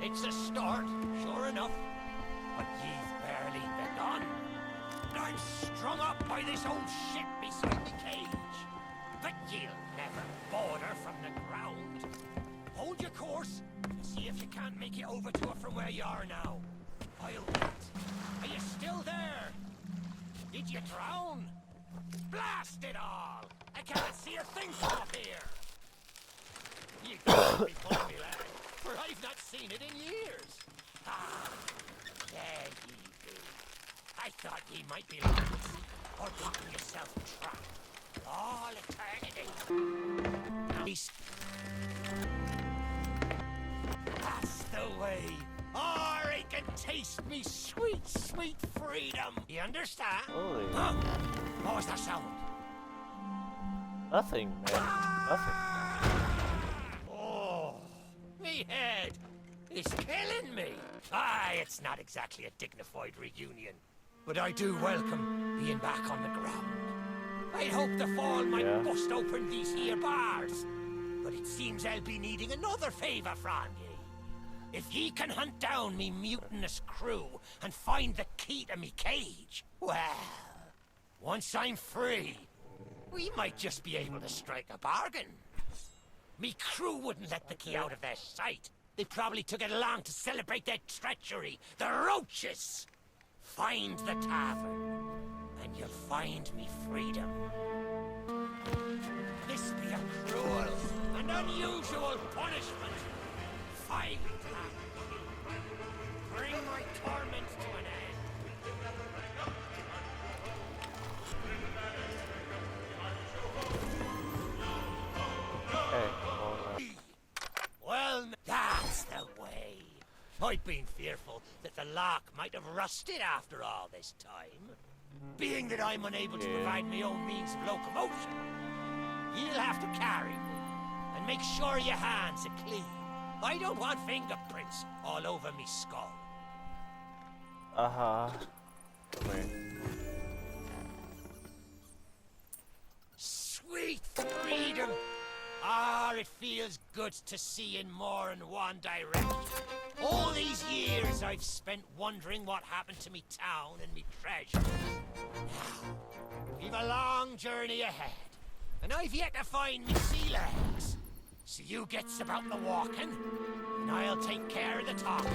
It's a start, sure enough. But ye've barely begun. I'm strung up by this old shit beside the cage. But ye'll never border from the ground. Hold your course and see if you can't make it over to it from where you are now. I'll wait. Are you still there? Did you drown? Blast it all! I can't see a thing from up here. You can't be pulling me, lad, for I've not seen it in years. Ah, there ye be. I thought ye might be lost, or locking yourself trapped. All eternity. That's the way. Or I can taste me sweet, sweet freedom. You understand? Holy. Huh? What was that sound? Nothing, man. Nothing. Oh, me head is killing me. Aye, it's not exactly a dignified reunion, but I do welcome being back on the ground. I hope the fall might bust open these here bars, but it seems I'll be needing another favour from ye. If ye can hunt down me mutinous crew and find the key to me cage, well, once I'm free, we might just be able to strike a bargain. Me crew wouldn't let the key out of their sight. They probably took it along to celebrate their treachery. The roaches! Find the tavern, and you'll find me freedom. This be a cruel and unusual punishment. Find that key. Bring my torment to an end. Well, that's the way. I'd been fearful that the lock might have rusted after all this time. Being that I'm unable to provide my own means of locomotion, you'll have to carry me, and make sure your hands are clean. I don't want fingerprints all over me skull. Come here. Sweet freedom! Ah, it feels good to see in more than one direction. All these years I've spent wondering what happened to me town and me treasure. Now, we've a long journey ahead, and I've yet to find me sea legs. So you gets about the walking, and I'll take care of the talking.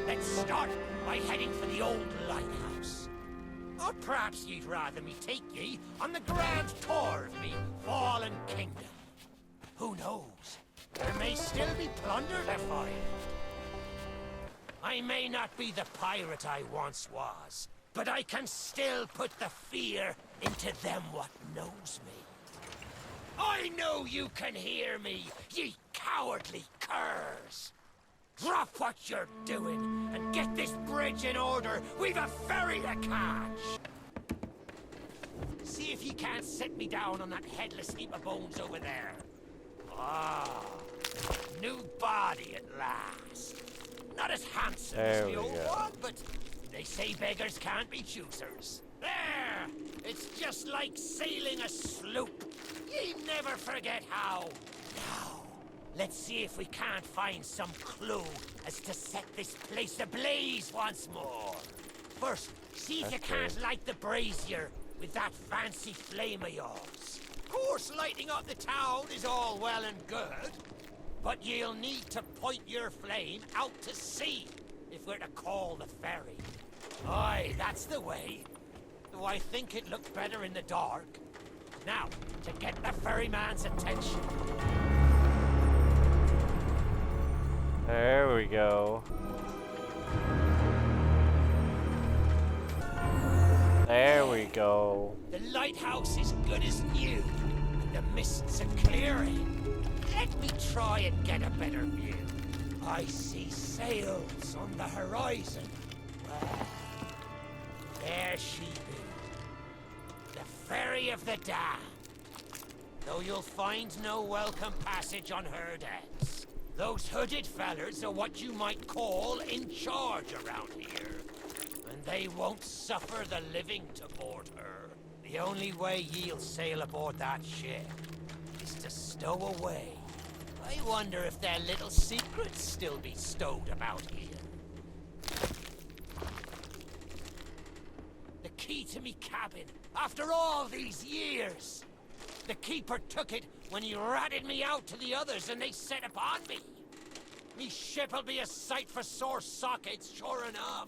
Let's start by heading for the old lighthouse. Or perhaps you'd rather me take ye on the grand tour of me fallen kingdom. Who knows? There may still be plunder to find. I may not be the pirate I once was, but I can still put the fear into them what knows me. I know you can hear me, ye cowardly curs! Drop what you're doing and get this bridge in order. We've a ferry to catch. See if you can't set me down on that headless heap of bones over there. Ah, new body at last. Not as handsome as the old one, but they say beggars can't be choosers. There! It's just like sailing a sloop. Ye never forget how. Now, let's see if we can't find some clue as to set this place ablaze once more. First, see if you can't light the brazier with that fancy flame of yours. Of course, lighting up the town is all well and good, but you'll need to point your flame out to sea if we're to call the ferry. Aye, that's the way. Though I think it looked better in the dark. Now, to get the ferryman's attention. There we go. There we go. The lighthouse is good as new, and the mists are clearing. Let me try and get a better view. I see sails on the horizon. Well, there she be. The ferry of the damned. Though you'll find no welcome passage on her decks. Those hooded fellers are what you might call in charge around here. And they won't suffer the living to board her. The only way ye'll sail aboard that ship is to stow away. I wonder if their little secret's still be stowed about here. The key to me cabin, after all these years. The keeper took it when he ratted me out to the others and they set upon me. Me ship'll be a sight for sore sockets, sure enough.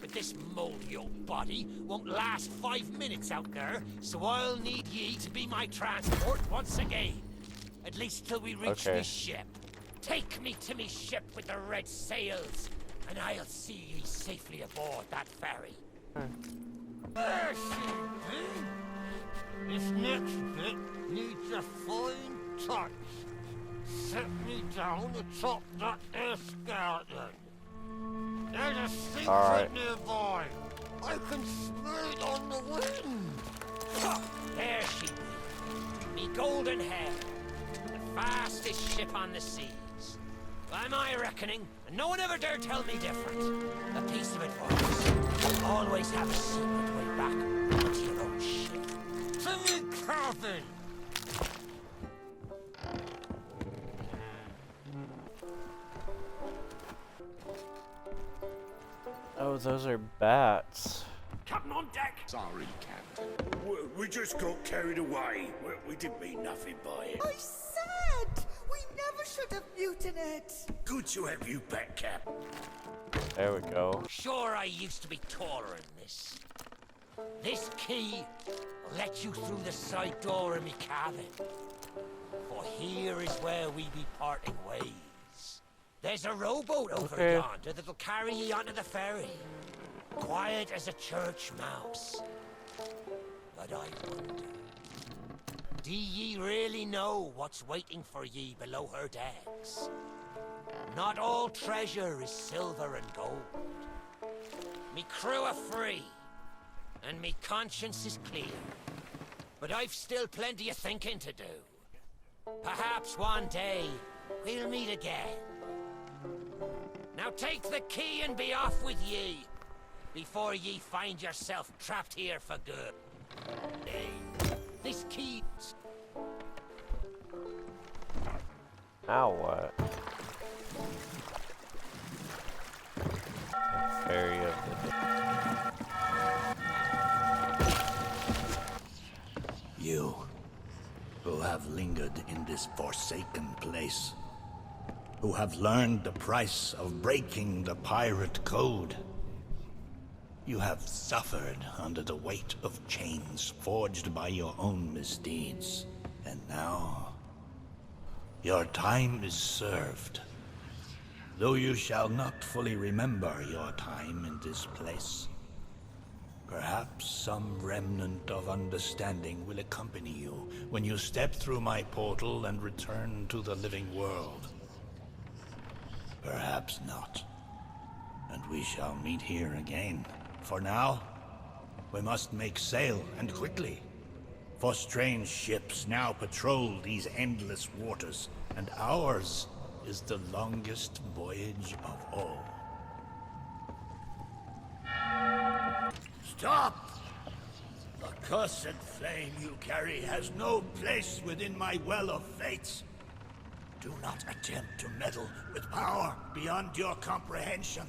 But this moldy old body won't last 5 minutes out there, so I'll need ye to be my transport once again. At least till we reach me ship. Take me to me ship with the red sails, and I'll see ye safely aboard that ferry. There she be. This next bit needs a fine touch. Set me down atop that there skeleton. There's a secret nearby. I can smell it on the wind. There she be. Me golden hair. The fastest ship on the seas. By my reckoning, and no one ever dare tell me different. A piece of advice. Always have a secret way back onto your own ship. To me cabin. Oh, those are bats. Captain on deck! Sorry, Captain. We just got carried away. We didn't mean nothing by it. I said we never should have mutinied. Good to have you back, Cap. There we go. Sure, I used to be taller than this. This key will let you through the side door of me cabin. For here is where we be parting ways. There's a rowboat over yonder that'll carry ye onto the ferry. Quiet as a church mouse. But I wonder, do ye really know what's waiting for ye below her decks? Not all treasure is silver and gold. Me crew are free, and me conscience is clear. But I've still plenty of thinking to do. Perhaps one day we'll meet again. Now take the key and be off with ye, before ye find yourself trapped here for good. This key... Now what? Ferry of the... You, who have lingered in this forsaken place, who have learned the price of breaking the pirate code. You have suffered under the weight of chains forged by your own misdeeds. And now, your time is served. Though you shall not fully remember your time in this place, perhaps some remnant of understanding will accompany you when you step through my portal and return to the living world. Perhaps not. And we shall meet here again. For now, we must make sail, and quickly. For strange ships now patrol these endless waters, and ours is the longest voyage of all. Stop! The cursed flame you carry has no place within my well of fates. Do not attempt to meddle with power beyond your comprehension.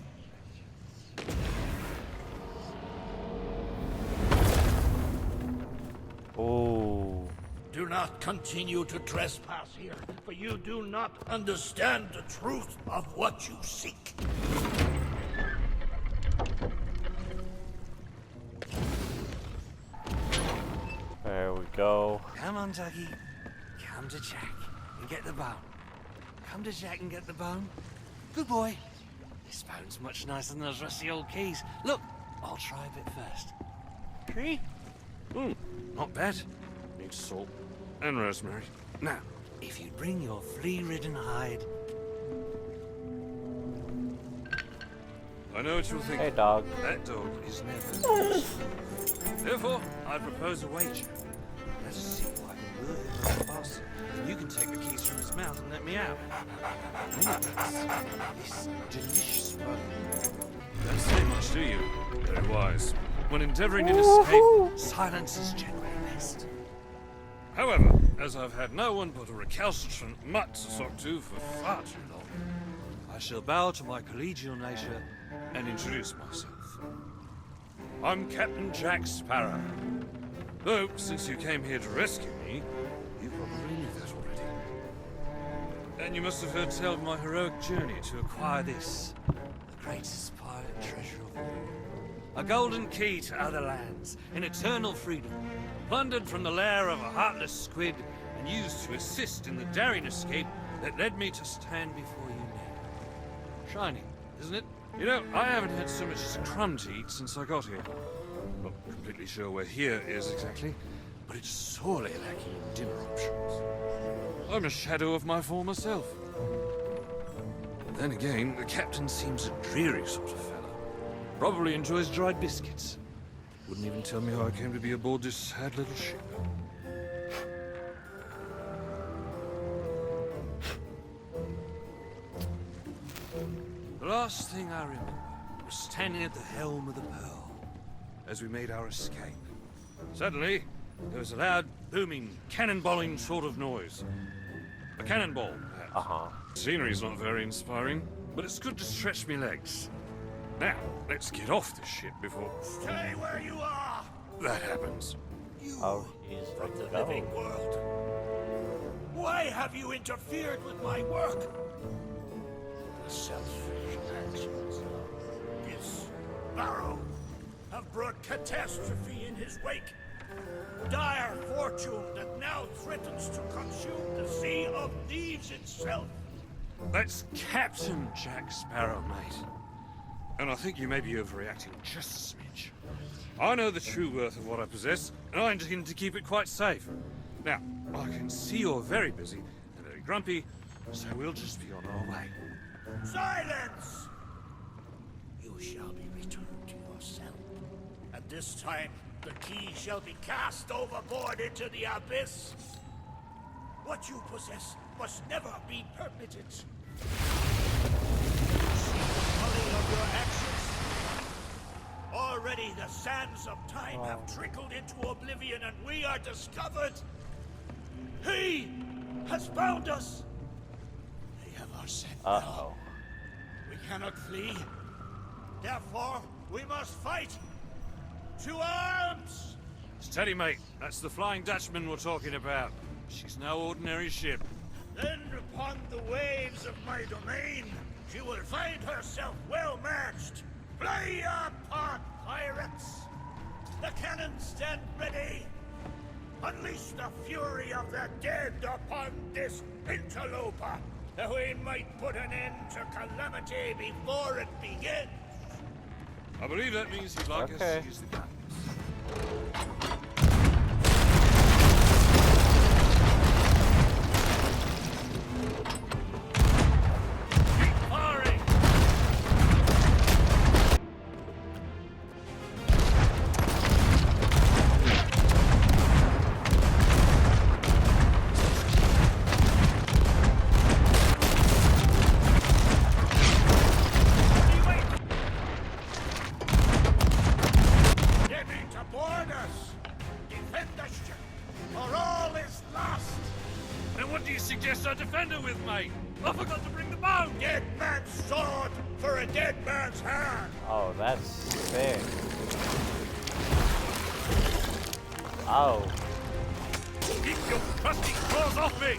Oh. Do not continue to trespass here, for you do not understand the truth of what you seek. There we go. Come on, Dougie. Come to Jack and get the bone. Come to Jack and get the bone. Good boy. This bone's much nicer than those rusty old keys. Look, I'll try a bit first. Tree? Not bad. Needs salt and rosemary. Now, if you bring your flea-ridden hide... I know what you'll think. Hey, dog. That dog is never... Therefore, I propose a wager. Let's see if I can lure him out faster. And you can take the keys from his mouth and let me out. This delicious bone. Don't say much, do you? Very wise. When endeavoring to escape, silence is generally best. However, as I've had no one but a recalcitrant mutt to talk to for far too long, I shall bow to my collegial nature and introduce myself. I'm Captain Jack Sparrow. Though, since you came here to rescue me, you probably knew that already. And you must have heard tell of my heroic journey to acquire this, the greatest pirate treasure of all. A golden key to other lands, in eternal freedom, plundered from the lair of a heartless squid and used to assist in the daring escape that led me to stand before you now. Shiny, isn't it? You know, I haven't had so much as a crumb to eat since I got here. Not completely sure where here is exactly, but it's sorely lacking in dinner options. I'm a shadow of my former self. Then again, the captain seems a dreary sort of fellow. Probably enjoys dried biscuits. Wouldn't even tell me how I came to be aboard this sad little ship. The last thing I remember was standing at the helm of the Pearl as we made our escape. Suddenly, there was a loud, booming, cannonballing sort of noise. A cannonball, perhaps. Scenery's not very inspiring, but it's good to stretch me legs. Now, let's get off this shit before... Stay where you are! that happens. You He's from the go. living world. Why have you interfered with my work? The selfish actions of this Barrow have brought catastrophe in his wake. Dire fortune that now threatens to consume the Sea of Thieves itself. That's Captain Jack Sparrow, mate. And I think you may be overreacting just a smidge. I know the true worth of what I possess, and I intend to keep it quite safe. Now, I can see you're very busy and very grumpy, so we'll just be on our way. Silence! You shall be returned to your cell. And this time, the key shall be cast overboard into the abyss. What you possess must never be permitted. Of your actions. Already the sands of time have trickled into oblivion and we are discovered. He has found us. They have our scent now. We cannot flee. Therefore, we must fight. To arms! Steady, mate. That's the Flying Dutchman we're talking about. She's no ordinary ship. Then upon the waves of my domain, she will find herself well matched. Play your part, pirates! The cannons stand ready. Unleash the fury of the dead upon this interloper, that we might put an end to calamity before it begins. I believe that means he'd like us to use the guns. I defend her with, mate. I forgot to bring the bone. Dead man's sword for a dead man's hand. Oh, that's sick. Oh. Keep your crusty claws off me.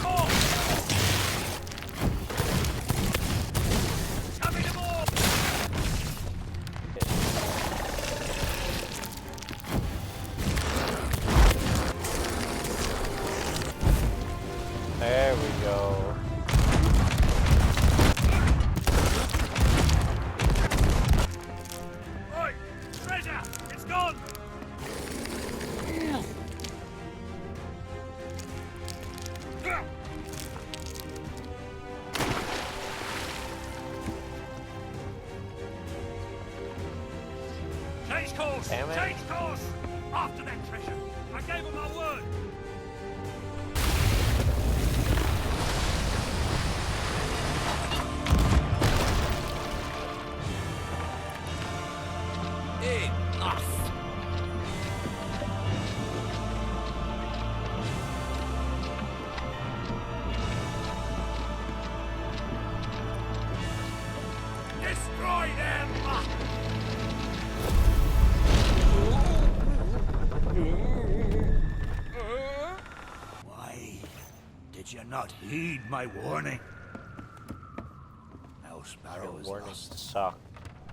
Oh. Tell me no more. There we go. Oi! Treasure! It's gone! Change course! Damn it. Change course! After that treasure! I gave him my word! not heed my warning. Now Sparrow is Warning lost, suck.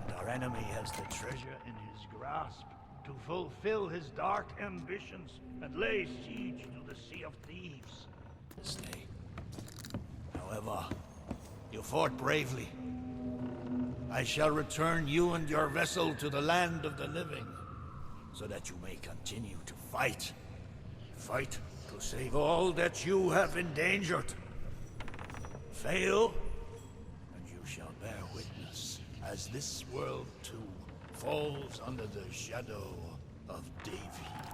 and our enemy has the treasure in his grasp to fulfill his dark ambitions and lay siege to the Sea of Thieves. Stay. However, you fought bravely. I shall return you and your vessel to the land of the living, so that you may continue to fight. Fight to save all that you have endangered. Fail, and you shall bear witness as this world too falls under the shadow of Davy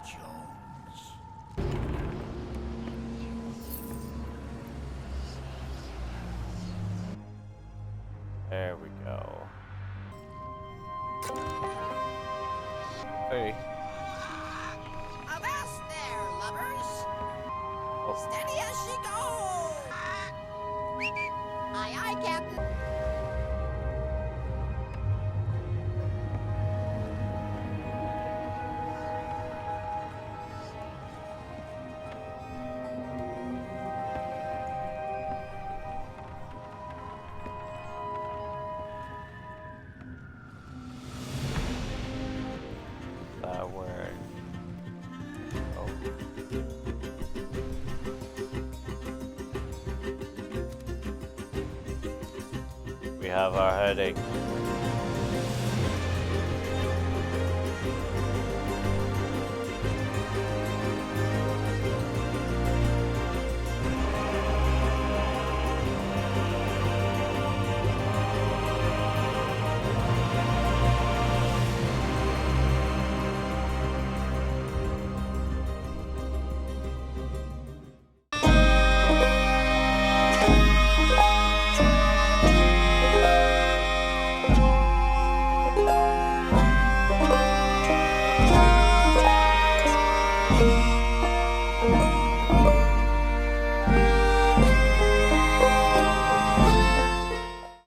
Jones. There we go. Hey. Avast there, lovers! Oh, Steady as she goes! Aye, aye, Captain. that word. Oh. We have our heading.